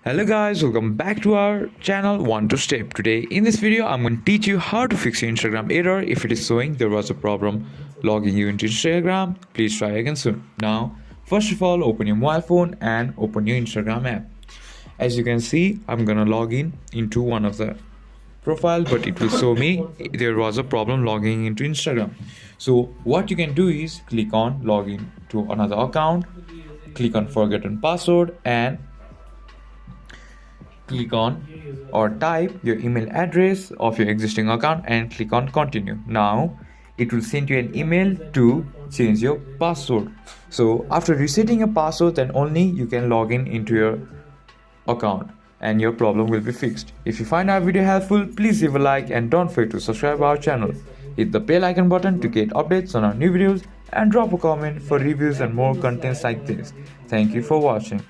Hello guys, welcome back to our channel One to Step. Today in this video I'm going to teach you how to fix your Instagram error if it is showing there was a problem logging you into Instagram. Please try again soon. Now first of all, open your mobile phone and open your Instagram app. As you can see, I'm gonna log in into one of the profile, but it will show me there was a problem logging into Instagram. So what you can do is click on login to another account, click on forgotten password and click on or type your email address of your existing account and click on continue. Now it will send you an email to change your password. So after resetting your password, then only you can log in into your account and your problem will be fixed. If you find our video helpful, please leave a like and don't forget to subscribe our channel. Hit the bell icon button to get updates on our new videos and drop a comment for reviews and more contents like this. Thank you for watching.